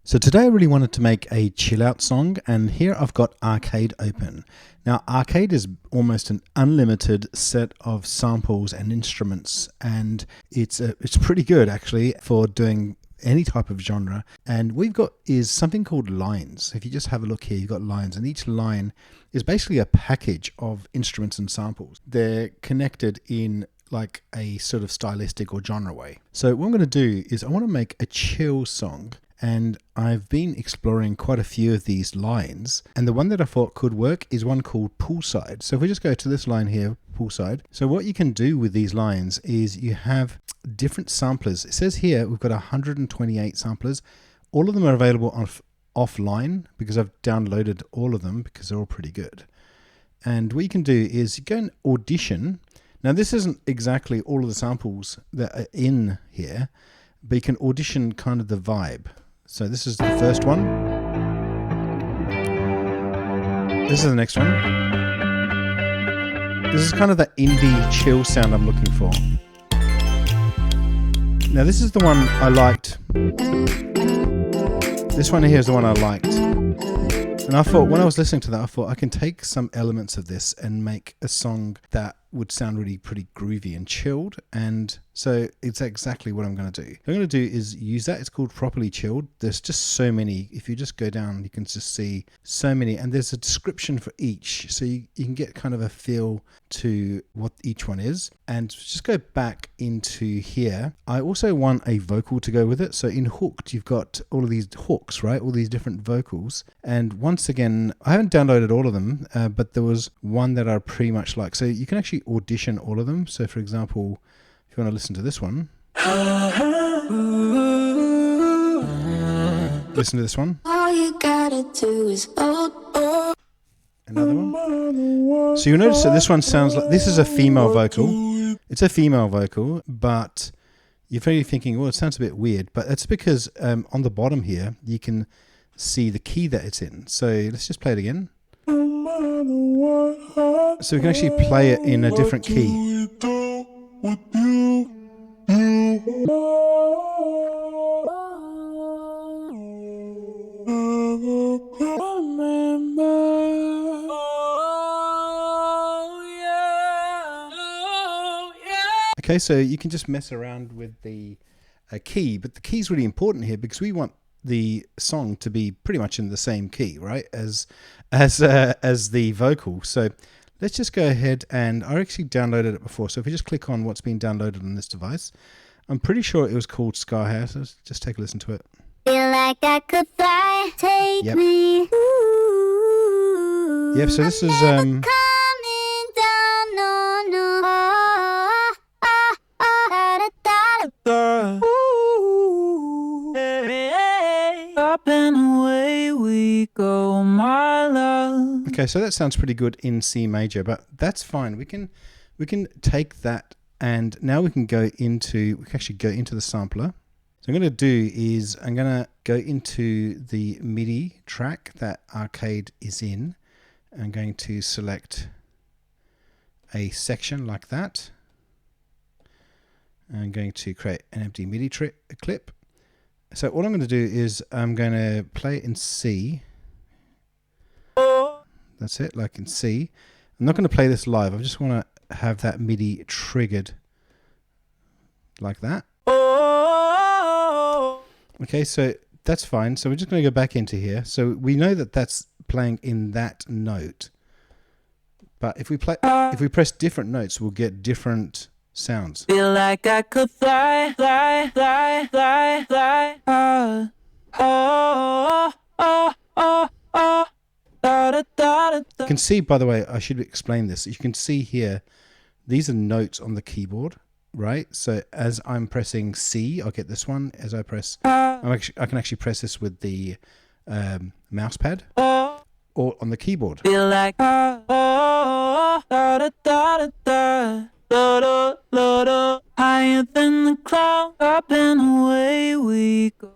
So today I really wanted to make a chill out song, and here I've got Arcade open. Now Arcade is almost an unlimited set of samples and instruments, and it's pretty good actually for doing any type of genre. And we've got is something called lines. If you just have a look here, you've got lines, and each line is basically a package of instruments and samples. They're connected in like a sort of stylistic or genre way. So what I'm going to do is I want to make a chill song. And I've been exploring quite a few of these lines, and the one that I thought could work is one called poolside. So if we just go to this line here, poolside. So what you can do with these lines is you have different samplers. It says here we've got 128 samplers. All of them are available offline because I've downloaded all of them because they're all pretty good. And what you can do is you go and audition. Now this isn't exactly all of the samples that are in here, but you can audition kind of the vibe. So this is the first one. This is the next one. This is kind of that indie chill sound I'm looking for. Now this is the one I liked. This one here is the one I liked. And I thought, when I was listening to that, I thought I can take some elements of this and make a song that would sound really pretty groovy and chilled. And so it's exactly what I'm going to do. What I'm going to do is use that. It's called Properly Chilled. There's just so many. If you just go down, you can just see so many. And there's a description for each. So you can get kind of a feel to what each one is. And just go back into here. I also want a vocal to go with it. So in Hooked, you've got all of these hooks, right? All these different vocals. And once again, I haven't downloaded all of them, but there was one that I pretty much like. So you can actually audition all of them. So for example, if you want to listen to this one, listen to this one. All you gotta do is another one. So you'll notice that this one sounds like, this is a female vocal. It's a female vocal, but you're probably thinking, well, it sounds a bit weird, but that's because on the bottom here, you can see the key that it's in. So let's just play it again. So we can actually play it in a different key. Okay, so you can just mess around with the key, but the key is really important here because we want the song to be pretty much in the same key, right, as the vocal. So let's just go ahead, and I actually downloaded it before. So if we just click on what's been downloaded on this device, I'm pretty sure it was called Skyhouse. So let's just take a listen to it. Feel like I could fly, take me. Yep. So this is coming down, no. Up and away we go, my love. Okay, so that sounds pretty good in C major, but that's fine. We can take that, and now we can actually go into the sampler. So I'm going to do is I'm going to go into the MIDI track that Arcade is in. I'm going to select a section like that. I'm going to create an empty MIDI clip. So all I'm going to do is I'm going to play it in C. That's it, like in C. I'm not going to play this live. I just want to have that MIDI triggered like that. Okay, so that's fine. So we're just going to go back into here. So we know that that's playing in that note. But if we press different notes, we'll get different sounds. Feel like I could fly. You can see, by the way, I should explain this. You can see here, these are notes on the keyboard, right? So as I'm pressing C, I'll get this one. As I press, I can actually press this with the mouse pad or on the keyboard. Feel like higher than the cloud, up and away we go.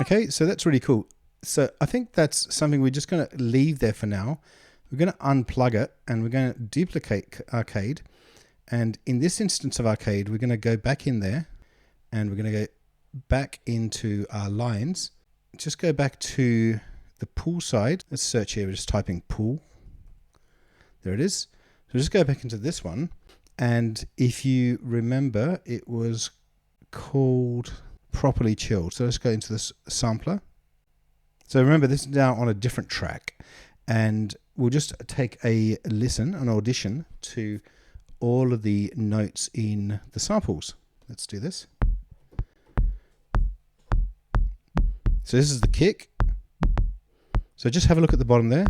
Okay, so that's really cool. So I think that's something we're just going to leave there for now. We're going to unplug it, and we're going to duplicate Arcade. And in this instance of Arcade, we're going to go back in there, and we're going to go back into our lines. just go back to the pool side. Let's search here. We're just typing pool. There it is. So just go back into this one. And if you remember, it was called properly chilled. So let's go into this sampler. So remember, this is now on a different track. And we'll just take a listen, an audition to all of the notes in the samples. Let's do this. So this is the kick. So just have a look at the bottom there.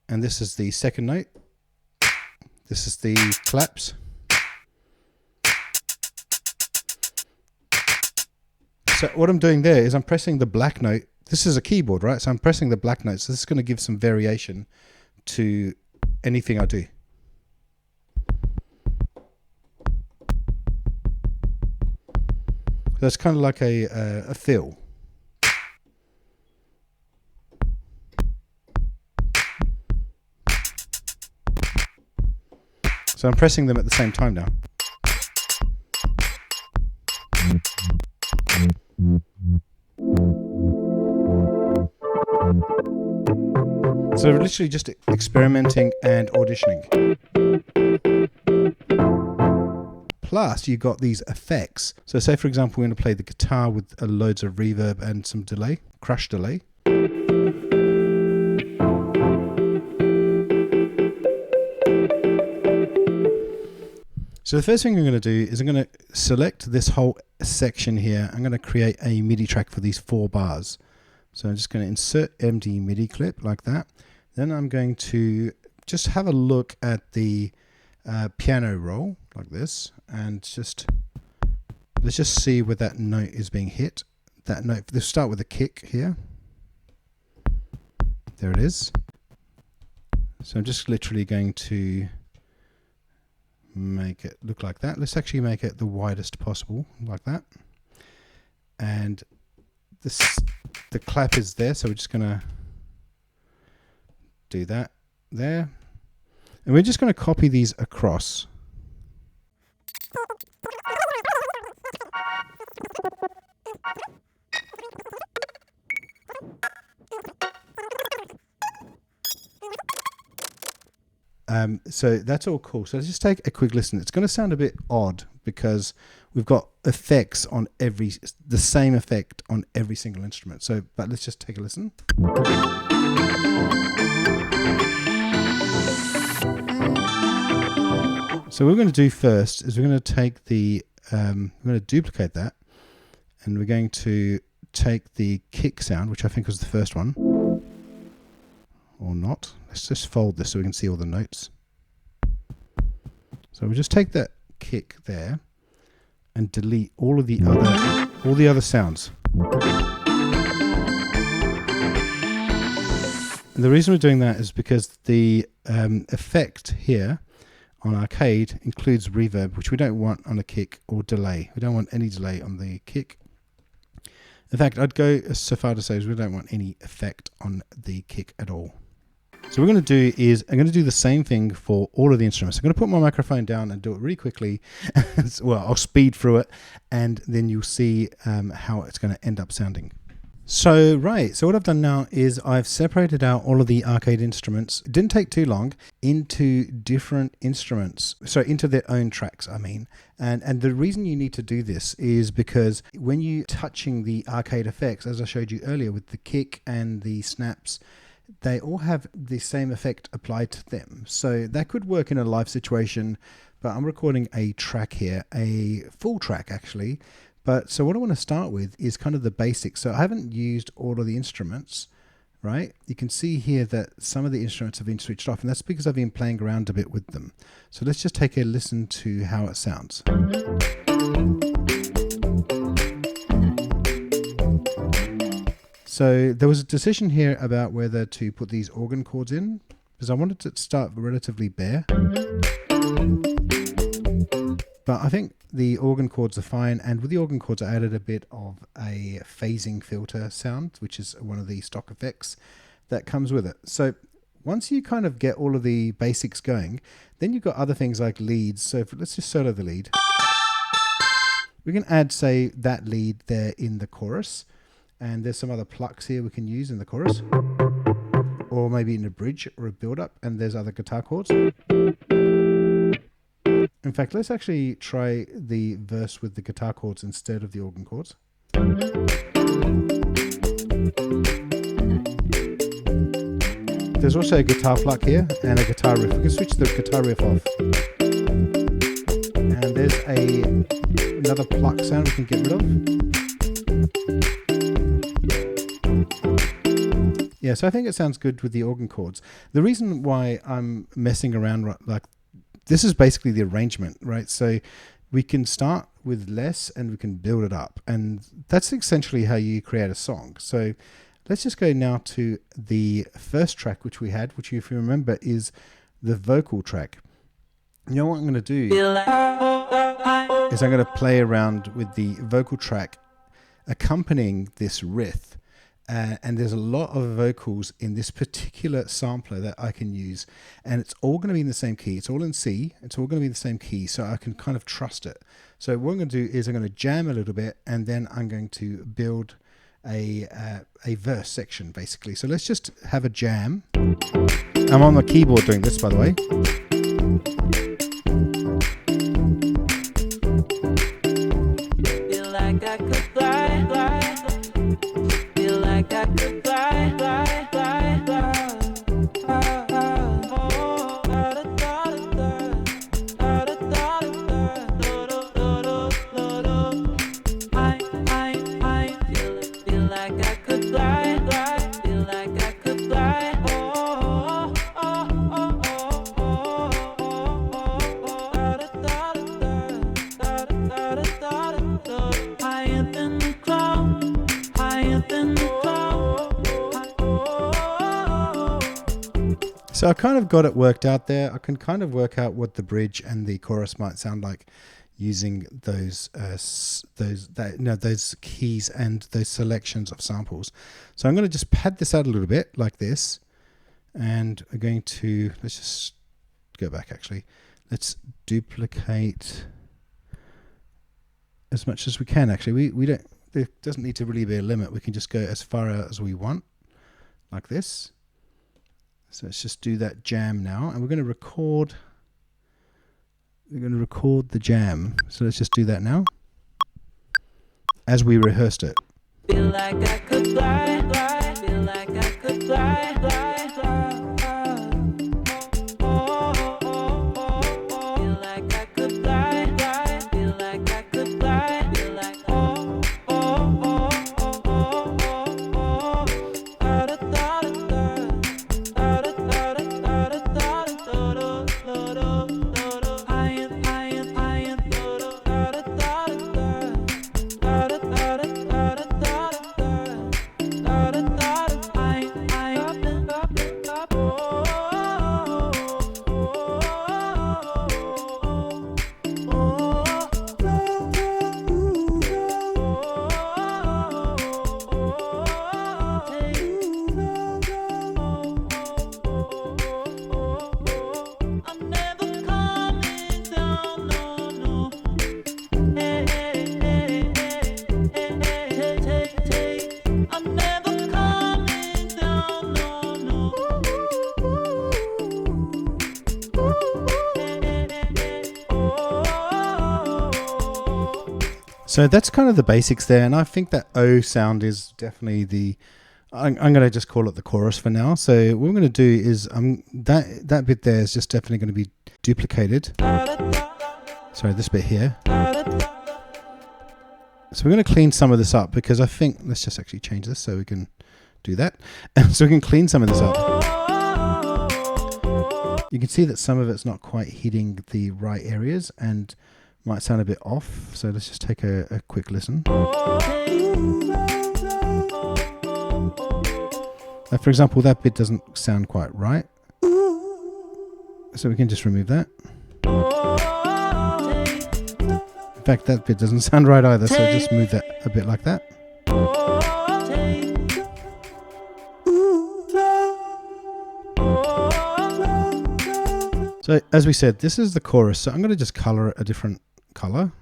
And this is the second note. This is the claps. So what I'm doing there is I'm pressing the black note. This is a keyboard, right? So I'm pressing the black note. So this is going to give some variation to anything I do. So it's kind of like a fill. So I'm pressing them at the same time now. So we're literally just experimenting and auditioning. Plus, you got these effects. So say, for example, we're going to play the guitar with loads of reverb and some delay, crush delay. So the first thing I'm going to do is I'm going to select this whole section here. I'm going to create a MIDI track for these 4 bars. So I'm just going to insert empty MIDI clip like that. Then I'm going to just have a look at the piano roll like this, and let's just see where that note is being hit. That note, let's start with the kick here. There it is. So I'm just literally going to make it look like that. Let's actually make it the widest possible, like that. And the clap is there, so we're just gonna do that there. And we're just gonna copy these across. So that's all cool. So let's just take a quick listen. It's going to sound a bit odd because we've got effects on the same effect on every single instrument. So, but let's just take a listen. So what we're going to do first is we're going to take we're going to duplicate that, and we're going to take the kick sound, which I think was the first one. Or not. Let's just fold this so we can see all the notes. So we just take that kick there and delete all the other sounds. And the reason we're doing that is because the effect here on Arcade includes reverb, which we don't want on a kick, or delay. We don't want any delay on the kick. In fact, I'd go so far to say we don't want any effect on the kick at all. So what we're going to do is I'm going to do the same thing for all of the instruments. I'm going to put my microphone down and do it really quickly. Well, I'll speed through it, and then you'll see how it's going to end up sounding. So what I've done now is I've separated out all of the arcade instruments. It didn't take too long, into different instruments. So into their own tracks, I mean. And the reason you need to do this is because when you're touching the arcade effects, as I showed you earlier with the kick and the snaps, they all have the same effect applied to them. So that could work in a live situation, but I'm recording a track here, a full track actually. But so what I want to start with is kind of the basics. So I haven't used all of the instruments, right? You can see here that some of the instruments have been switched off, and that's because I've been playing around a bit with them. So let's just take a listen to how it sounds. So there was a decision here about whether to put these organ chords in, because I wanted to start relatively bare. But I think the organ chords are fine, and with the organ chords I added a bit of a phasing filter sound, which is one of the stock effects that comes with it. So once you kind of get all of the basics going, then you've got other things like leads. So let's just solo the lead. We can add, say, that lead there in the chorus. And there's some other plucks here we can use in the chorus, or maybe in a bridge or a build-up, and there's other guitar chords. In fact, let's actually try the verse with the guitar chords instead of the organ chords. There's also a guitar pluck here and a guitar riff. We can switch the guitar riff off. And there's another pluck sound we can get rid of. Yeah, so I think it sounds good with the organ chords. The reason why I'm messing around like this is basically the arrangement, right? So we can start with less and we can build it up. And that's essentially how you create a song. So let's just go now to the first track which we had, which if you remember is the vocal track. You know what I'm going to do is I'm going to play around with the vocal track accompanying this riff. And there's a lot of vocals in this particular sampler that I can use, and it's all going to be in the same key. It's all in C. It's all going to be the same key, so I can kind of trust it. So what I'm going to do is I'm going to jam a little bit, and then I'm going to build a verse section, basically. So let's just have a jam. I'm on the keyboard doing this, by the way. Feel like I could fly, fly. Feel like I could fly, fly, fly, fly. Feel like I could fly, fly. Feel like I could fly. Higher than the cloud, higher than the cloud. So I kind of got it worked out there. I can kind of work out what the bridge and the chorus might sound like using those keys and those selections of samples. So I'm going to just pad this out a little bit like this, and we're going to, let's just go back actually. Let's duplicate as much as we can actually. We don't, there doesn't need to really be a limit. We can just go as far out as we want like this. So let's just do that jam now, and we're going to record the jam. So let's just do that now as we rehearsed it. Feel like I could fly, fly. Feel like I could fly, fly, fly. Feel like I could fly, fly. Feel like I could fly. Feel like So that's kind of the basics there, and I think that O sound is definitely the, I'm going to just call it the chorus for now. So what I'm going to do is that bit there is just definitely going to be duplicated. Sorry, this bit here. So we're going to clean some of this up, because I think, let's just actually change this so we can do that. So we can clean some of this up. You can see that some of it's not quite hitting the right areas and might sound a bit off. So let's just take a quick listen. For example, that bit doesn't sound quite right. So we can just remove that. In fact, that bit doesn't sound right either, so just move that a bit like that. So as we said, this is the chorus, so I'm going to just color it a different color.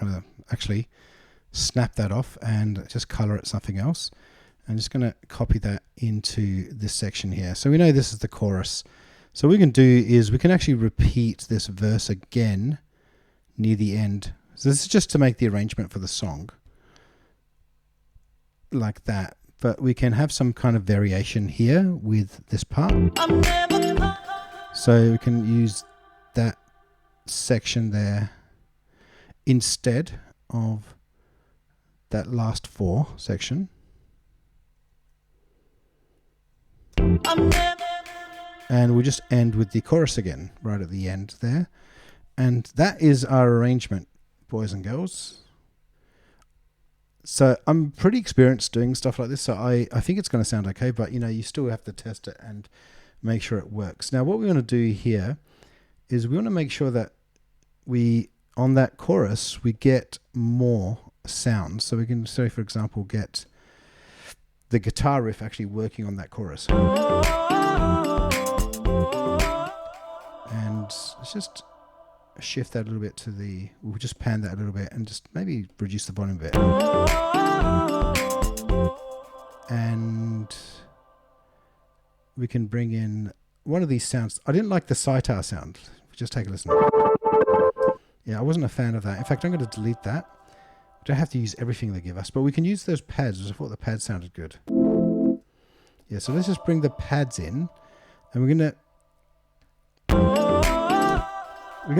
I'm going to actually snap that off and just color it something else. I'm just going to copy that into this section here. So we know this is the chorus. So what we can do is we can actually repeat this verse again near the end. So this is just to make the arrangement for the song like that. But we can have some kind of variation here with this part. So we can use that section there instead of that last 4 section. And we'll just end with the chorus again right at the end there. And that is our arrangement, boys and girls. So I'm pretty experienced doing stuff like this, so I think it's going to sound okay, but you still have to test it and make sure it works. Now what we want to do here is we want to make sure that on that chorus we get more sounds. So we can say, for example, get the guitar riff actually working on that chorus. And let's just shift that a little bit we'll just pan that a little bit and just maybe reduce the volume a bit. And we can bring in one of these sounds. I didn't like the sitar sound. Just take a listen. Yeah, I wasn't a fan of that. In fact, I'm going to delete that. We don't have to use everything they give us, but we can use those pads, because I thought the pads sounded good. Yeah, so let's just bring the pads in, and we're going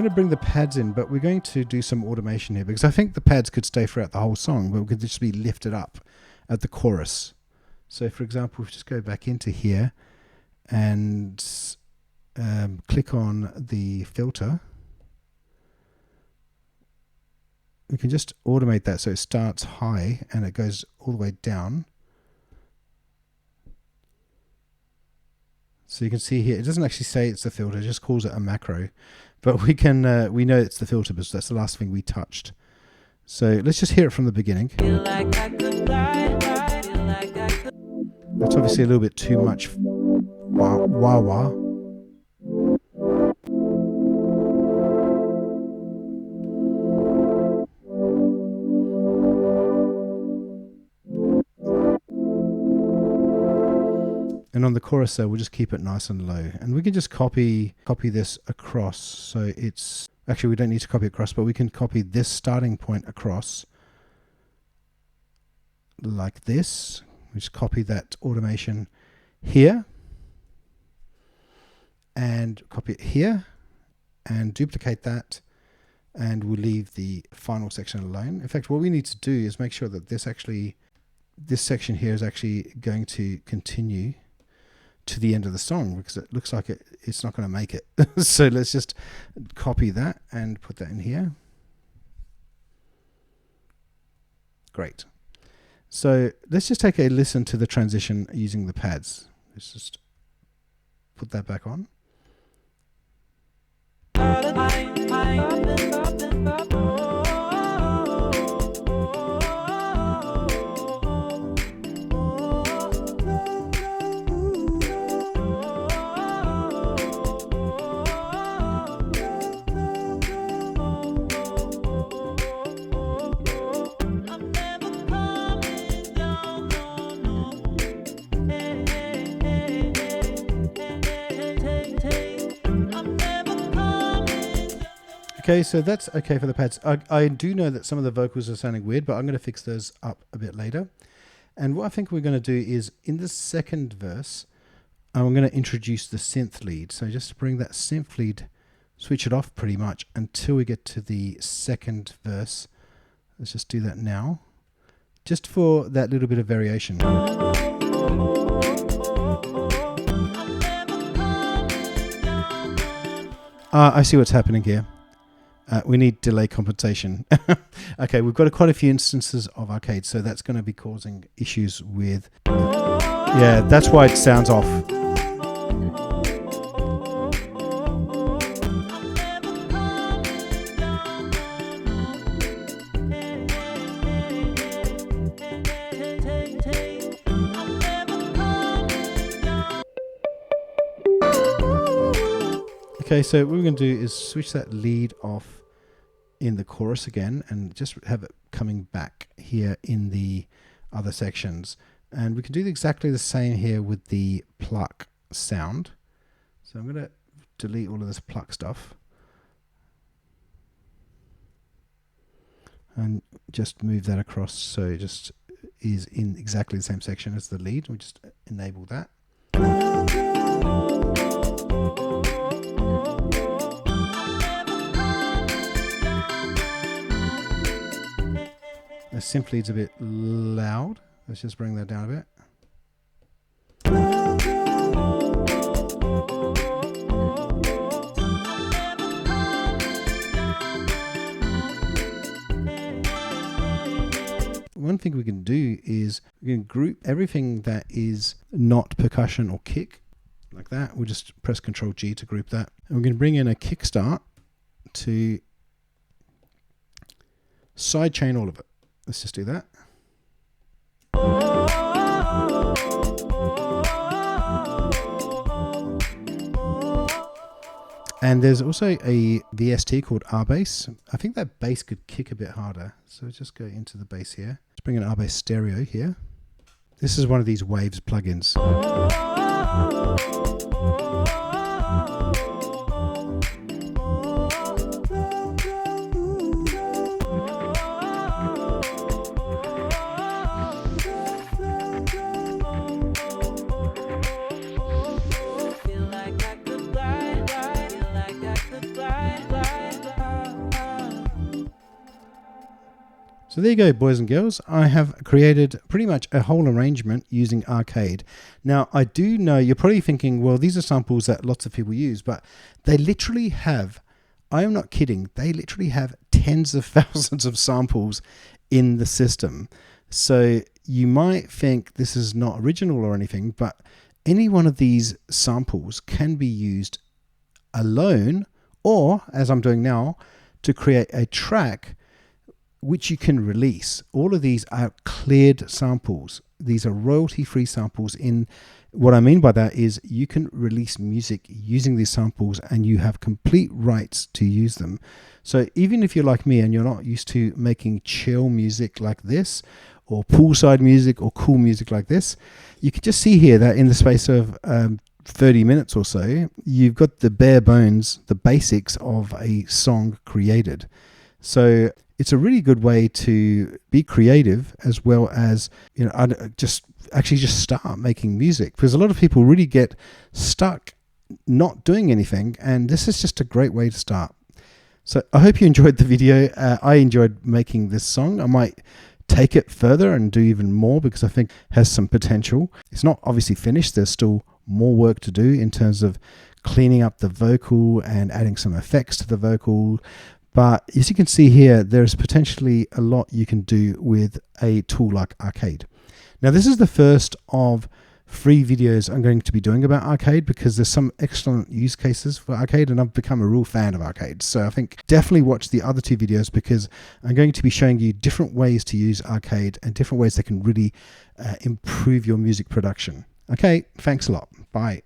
to bring the pads in, but we're going to do some automation here, because I think the pads could stay throughout the whole song, but we could just be lifted up at the chorus. So for example, if we just go back into here and click on the filter, we can just automate that so it starts high and it goes all the way down. So you can see here, it doesn't actually say it's the filter, it just calls it a macro. But we know it's the filter because that's the last thing we touched. So let's just hear it from the beginning. That's obviously a little bit too much wah-wah. And on the chorus there, we'll just keep it nice and low. And we can just copy this across. So it's, actually we don't need to copy across, but we can copy this starting point across like this. We just copy that automation here and copy it here and duplicate that. And we'll leave the final section alone. In fact, what we need to do is make sure that this section here is actually going to continue to the end of the song, because it looks like it's not going to make it. So let's just copy that and put that in here. Great. So let's just take a listen to the transition using the pads. Let's just put that back on. Okay, so that's okay for the pads. I do know that some of the vocals are sounding weird, but I'm going to fix those up a bit later. And what I think we're going to do is, in the second verse, I'm going to introduce the synth lead. So just bring that synth lead, switch it off pretty much until we get to the second verse. Let's just do that now, just for that little bit of variation. I see what's happening here. We need delay compensation. Okay, we've got quite a few instances of arcade, so that's going to be causing issues with... yeah, that's why it sounds off. Okay, so what we're going to do is switch that lead off in the chorus again and just have it coming back here in the other sections. And we can do exactly the same here with the pluck sound. So I'm going to delete all of this pluck stuff and just move that across so it just is in exactly the same section as the lead. We just enable that. Simply it's a bit loud. Let's just bring that down a bit. One thing we can do is we can group everything that is not percussion or kick like that. We'll just press Ctrl G to group that. And we're going to bring in a kickstart to sidechain all of it. Let's just do that. And there's also a VST called R-Bass. I think that bass could kick a bit harder. So let's just go into the bass here. Let's bring in R-Bass stereo here. This is one of these Waves plugins. So there you go, boys and girls. I have created pretty much a whole arrangement using Arcade. Now, I do know you're probably thinking, well, these are samples that lots of people use, but they literally have, I am not kidding, they literally have tens of thousands of samples in the system. So you might think this is not original or anything, but any one of these samples can be used alone, or, as I'm doing now, to create a track which you can release. All of these are cleared samples. These are royalty-free samples. In what I mean by that is you can release music using these samples and you have complete rights to use them. So even if you're like me and you're not used to making chill music like this, or poolside music or cool music like this, you can just see here that in the space of 30 minutes or so, you've got the bare bones, the basics of a song created. So it's a really good way to be creative, as well as, you know, just start making music, because a lot of people really get stuck not doing anything, and this is just a great way to start. So I hope you enjoyed the video. I enjoyed making this song. I might take it further and do even more because I think it has some potential. It's not obviously finished. There's still more work to do in terms of cleaning up the vocal and adding some effects to the vocal. But as you can see here, there's potentially a lot you can do with a tool like Arcade. Now, this is the first of 3 videos I'm going to be doing about Arcade, because there's some excellent use cases for Arcade, and I've become a real fan of Arcade. So I think definitely watch the other 2 videos, because I'm going to be showing you different ways to use Arcade and different ways that can really improve your music production. Okay, thanks a lot. Bye.